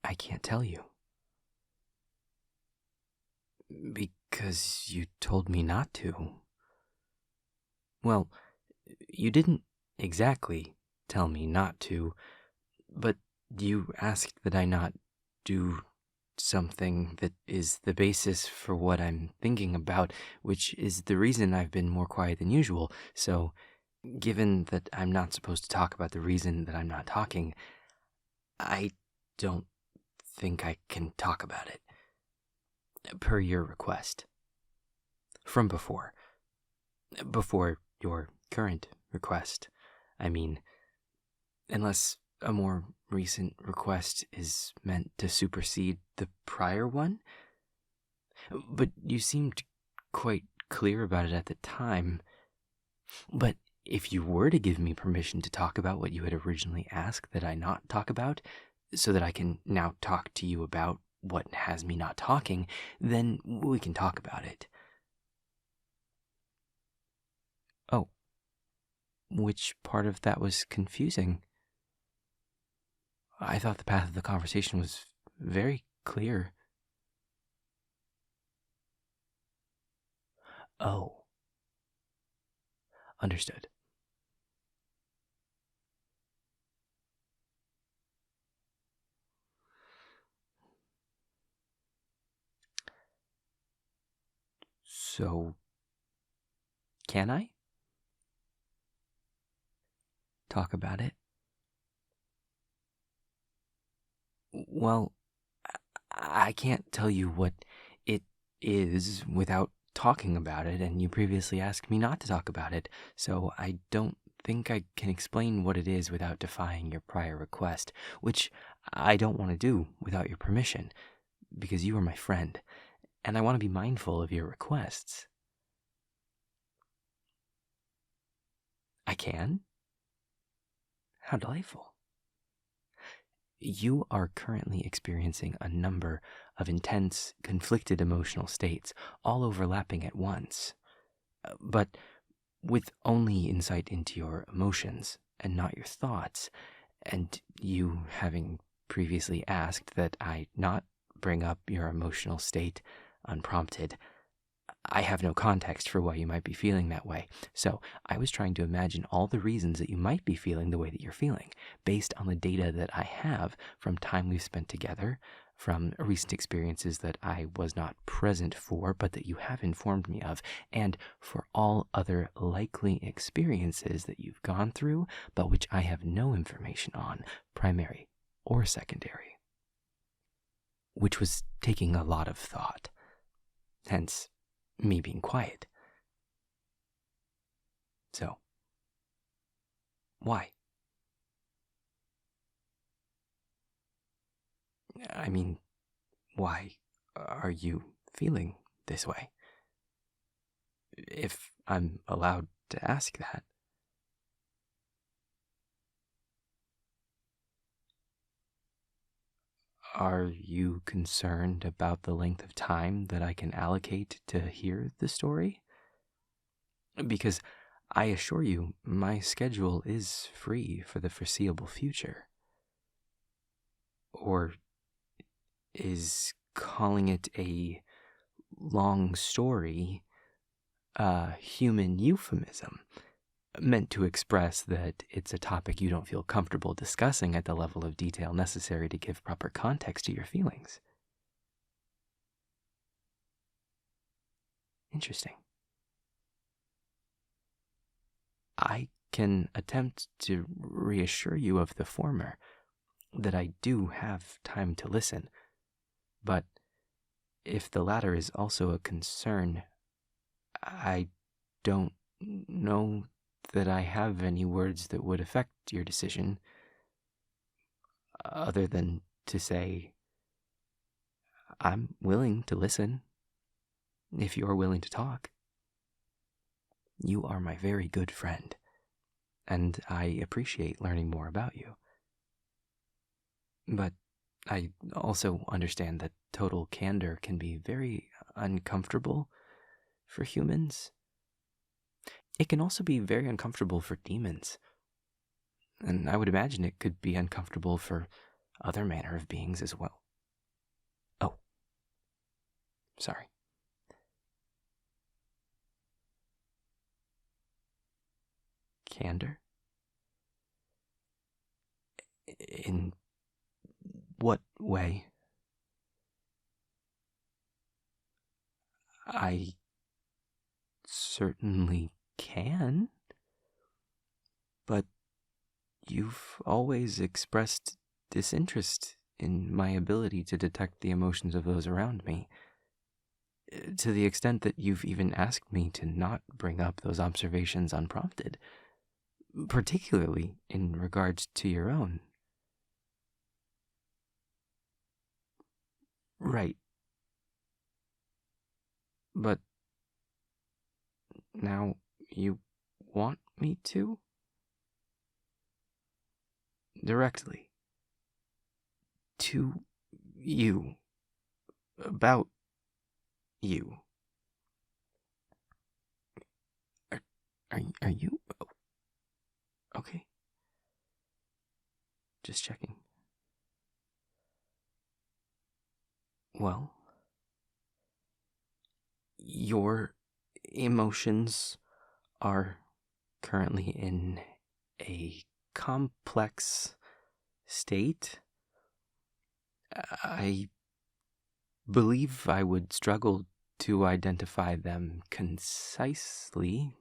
I can't tell you. Because you told me not to. Well, you didn't exactly tell me not to, but you asked that I not do something that is the basis for what I'm thinking about, which is the reason I've been more quiet than usual. So, given that I'm not supposed to talk about the reason that I'm not talking, I don't think I can talk about it. Per your request. From before. Before your current request. I mean, unless a more recent request is meant to supersede the prior one. But you seemed quite clear about it at the time. But if you were to give me permission to talk about what you had originally asked that I not talk about, so that I can now talk to you about what has me not talking, then we can talk about it. Oh, which part of that was confusing? I thought the path of the conversation was very clear. Oh. Understood. So, can I talk about it? Well, I can't tell you what it is without talking about it, and you previously asked me not to talk about it, so I don't think I can explain what it is without defying your prior request, which I don't want to do without your permission, because you are my friend, and I want to be mindful of your requests. I can? How delightful. You are currently experiencing a number of intense, conflicted emotional states, all overlapping at once. But with only insight into your emotions and not your thoughts, and you having previously asked that I not bring up your emotional state unprompted, I have no context for why you might be feeling that way. So I was trying to imagine all the reasons that you might be feeling the way that you're feeling, based on the data that I have from time we've spent together, from recent experiences that I was not present for, but that you have informed me of, and for all other likely experiences that you've gone through, but which I have no information on, primary or secondary. Which was taking a lot of thought. Hence, me being quiet. So, why? I mean, why are you feeling this way? If I'm allowed to ask that. Are you concerned about the length of time that I can allocate to hear the story? Because I assure you, my schedule is free for the foreseeable future. Or is calling it a long story a human euphemism meant to express that it's a topic you don't feel comfortable discussing at the level of detail necessary to give proper context to your feelings? Interesting. I can attempt to reassure you of the former, that I do have time to listen, but if the latter is also a concern, I don't know that I have any words that would affect your decision, other than to say, I'm willing to listen, if you're willing to talk. You are my very good friend, and I appreciate learning more about you. But I also understand that total candor can be very uncomfortable for humans. It can also be very uncomfortable for demons. And I would imagine it could be uncomfortable for other manner of beings as well. Oh, sorry. Candor? In what way? I certainly can, but you've always expressed disinterest in my ability to detect the emotions of those around me, to the extent that you've even asked me to not bring up those observations unprompted, particularly in regards to your own. Right. But now you want me to? Directly. To you. About you. Are you? Okay. Just checking. Well, your emotions are currently in a complex state. I believe I would struggle to identify them concisely.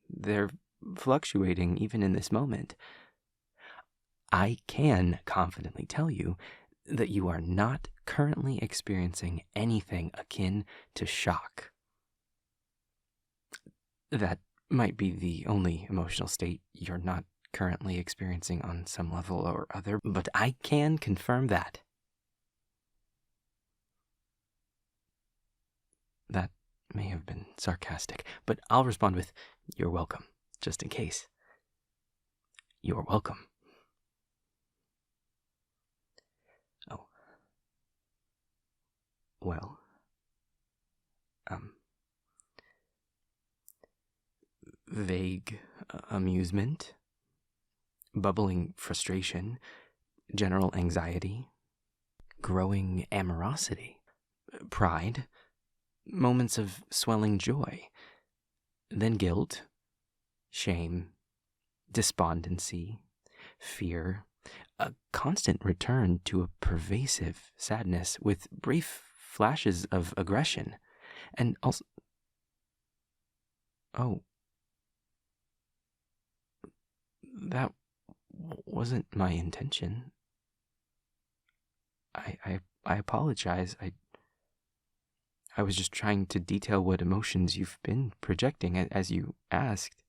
They're fluctuating even in this moment. I can confidently tell you that you are not currently experiencing anything akin to shock. That might be the only emotional state you're not currently experiencing on some level or other, but I can confirm that. That may have been sarcastic, but I'll respond with, "You're welcome," just in case. You're welcome. Oh. Well. Vague amusement, bubbling frustration, general anxiety, growing amorosity, pride, moments of swelling joy, then guilt, shame, despondency, fear, a constant return to a pervasive sadness with brief flashes of aggression, and also... Oh. That wasn't my intention. I apologize. I was just trying to detail what emotions you've been projecting as you asked.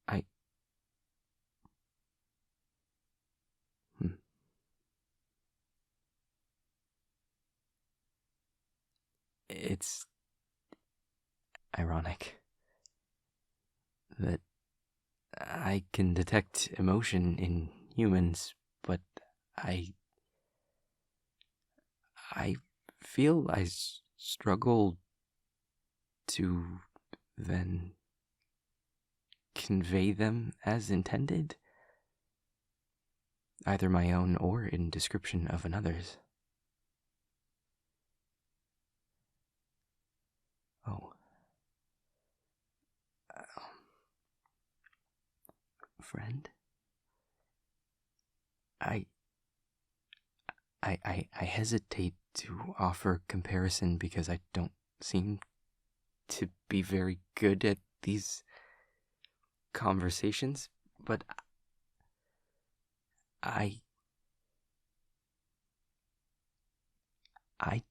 I... It's ironic that I can detect emotion in humans, but I feel I struggle to then convey them as intended, either my own or in description of another's. Oh. Friend? I hesitate to offer comparison because I don't seem to be very good at these conversations, but I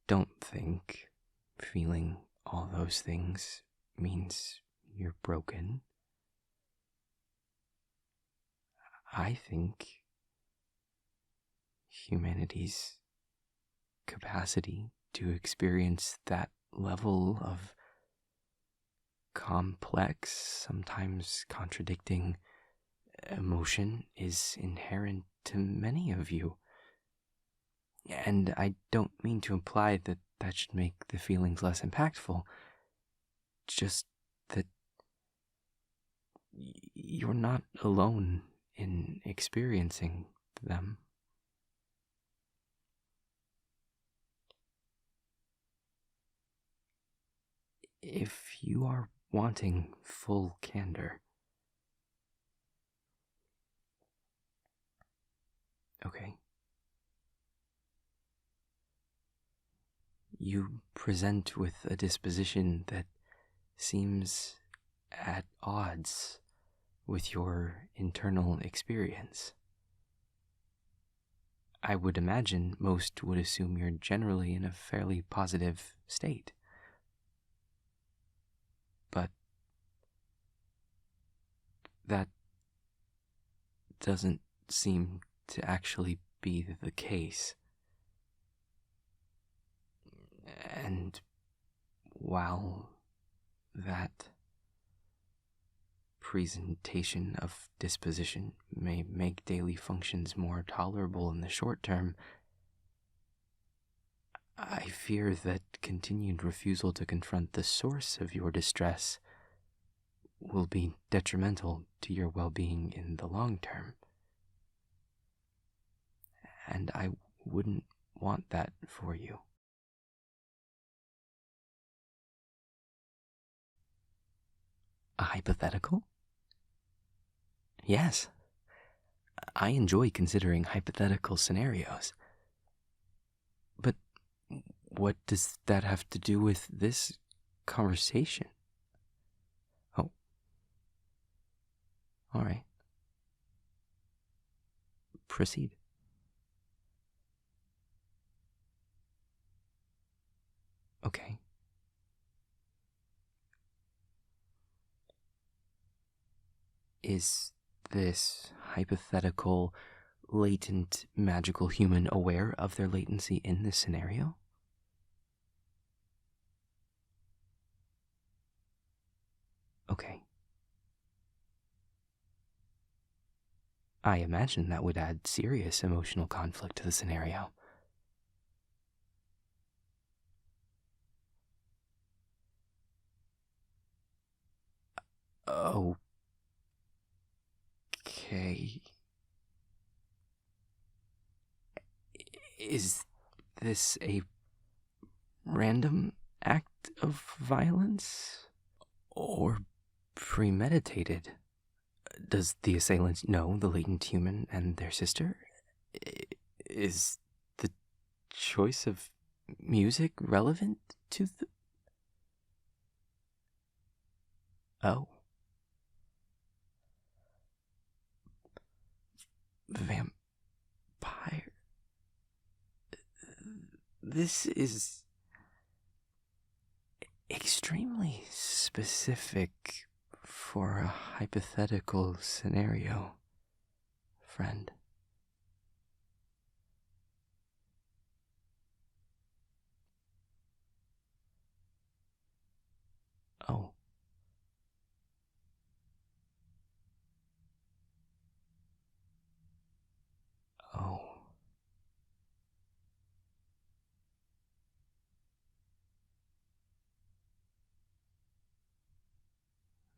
don't think feeling all those things means you're broken. I think humanity's capacity to experience that level of complex, sometimes contradicting emotion is inherent to many of you. And I don't mean to imply that that should make the feelings less impactful, just that you're not alone in experiencing them. If you are wanting full candor, okay, you present with a disposition that seems at odds with your internal experience. I would imagine most would assume you're generally in a fairly positive state. But that doesn't seem to actually be the case. And while that presentation of disposition may make daily functions more tolerable in the short term, I fear that continued refusal to confront the source of your distress will be detrimental to your well-being in the long term. And I wouldn't want that for you. A hypothetical? Yes. I enjoy considering hypothetical scenarios. But what does that have to do with this conversation? Oh. All right. Proceed. Okay. Is this hypothetical, latent, magical human aware of their latency in this scenario? Okay. I imagine that would add serious emotional conflict to the scenario. Okay. Is this a random act of violence? Or premeditated? Does the assailant know the latent human and their sister? Is the choice of music relevant to the... Oh. Vampire. This is extremely specific for a hypothetical scenario, friend. Oh. Oh.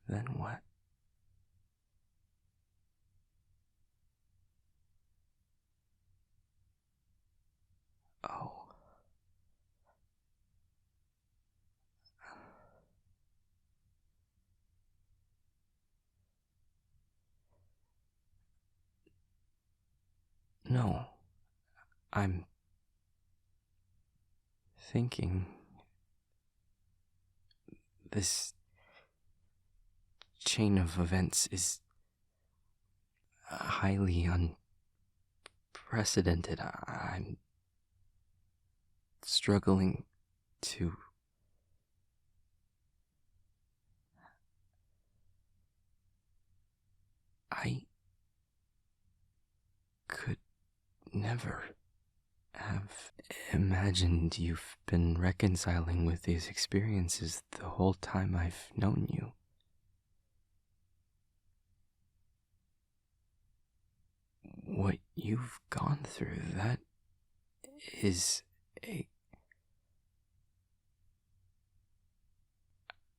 Then what? Oh. No. I'm thinking this chain of events is highly unprecedented. I'm struggling to... I could never have imagined you've been reconciling with these experiences the whole time I've known you. What you've gone through, that is a...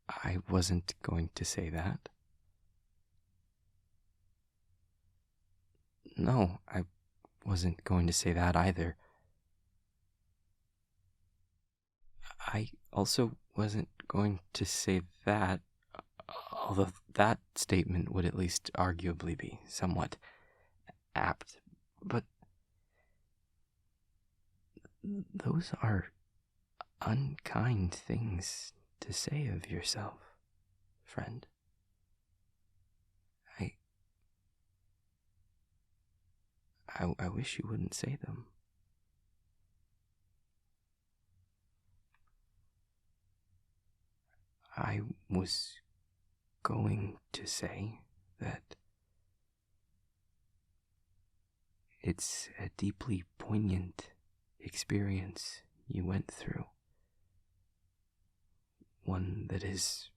I wasn't going to say that. No, I wasn't going to say that either. I also wasn't going to say that, although that statement would at least arguably be somewhat apt. But those are unkind things to say of yourself, friend. I wish you wouldn't say them. I was going to say that it's a deeply poignant experience you went through. One that is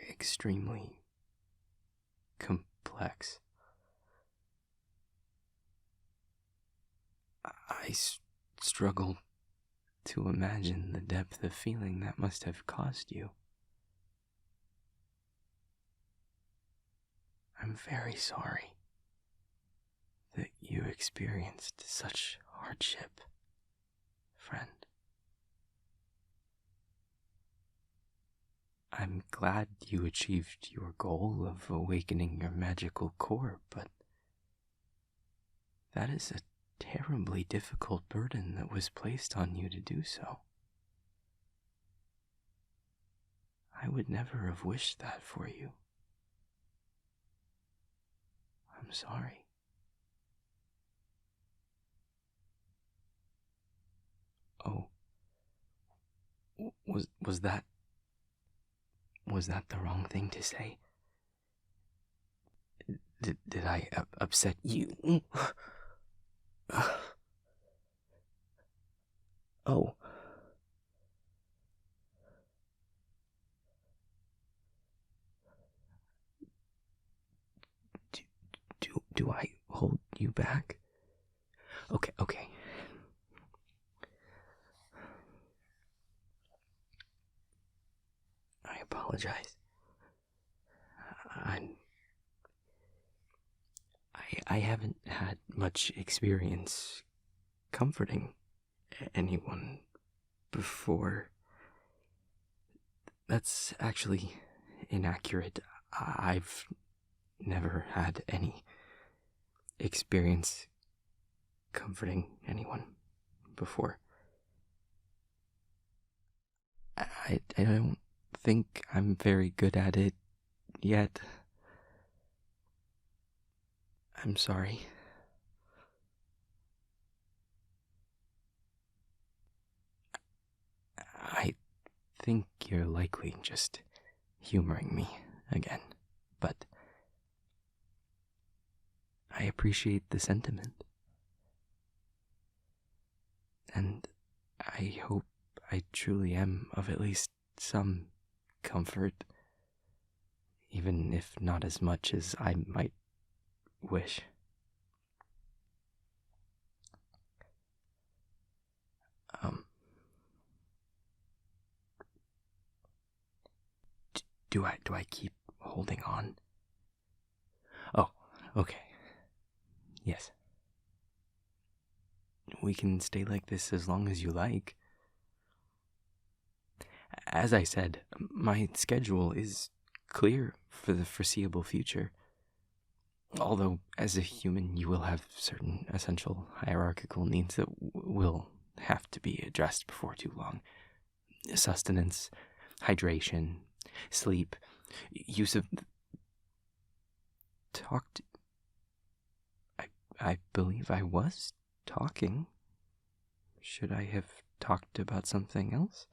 extremely complex. I struggle to imagine the depth of feeling that must have caused you. I'm very sorry that you experienced such hardship, friend. I'm glad you achieved your goal of awakening your magical core, but that is a terribly difficult burden that was placed on you to do so. I would never have wished that for you. I'm sorry. Oh, was that the wrong thing to say? Did I upset you? Oh. Do I hold you back? Okay. I apologize. I haven't had much experience comforting anyone before. That's actually inaccurate. I've never had any experience comforting anyone before. I don't think I'm very good at it yet. I'm sorry. I think you're likely just humoring me again, but I appreciate the sentiment. And I hope I truly am of at least some comfort, even if not as much as I might wish. Do I keep holding on? Oh, okay. Yes. We can stay like this as long as you like. As I said, my schedule is clear for the foreseeable future. Although, as a human, you will have certain essential hierarchical needs that will have to be addressed before too long. Sustenance, hydration, sleep, use of... Talked... I believe I was talking. Should I have talked about something else?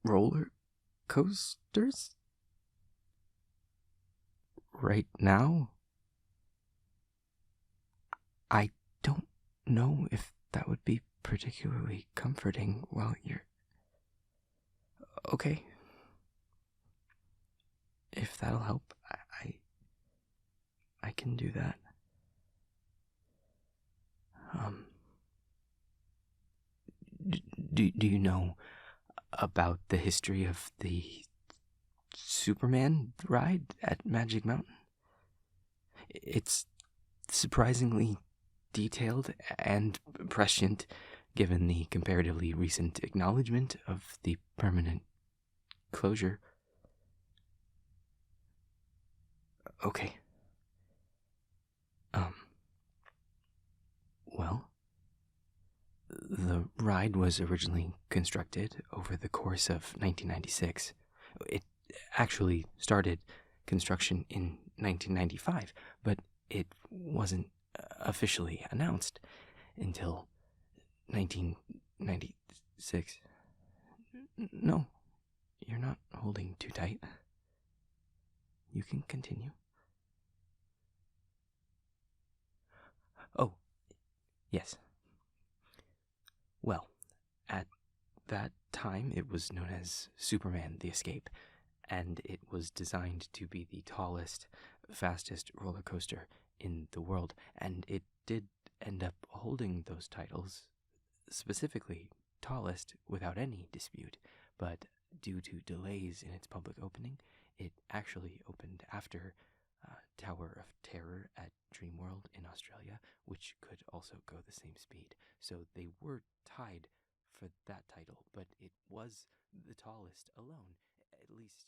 Roller coasters? Right now? I don't know if that would be particularly comforting while you're... Okay. If that'll help, I can do that. Do you know about the history of the Superman ride at Magic Mountain. It's surprisingly detailed and prescient given the comparatively recent acknowledgement of the permanent closure. Okay. Well, the ride was originally constructed over the course of 1996. It actually started construction in 1995, but it wasn't officially announced until 1996. No, you're not holding too tight. You can continue. Oh, yes. Well, at that time it was known as Superman the Escape, and it was designed to be the tallest, fastest roller coaster in the world, and it did end up holding those titles, specifically tallest without any dispute, but due to delays in its public opening, it actually opened after Tower of Terror at Dreamworld in Australia, which could also go the same speed. So they were tied for that title, but it was the tallest alone, at least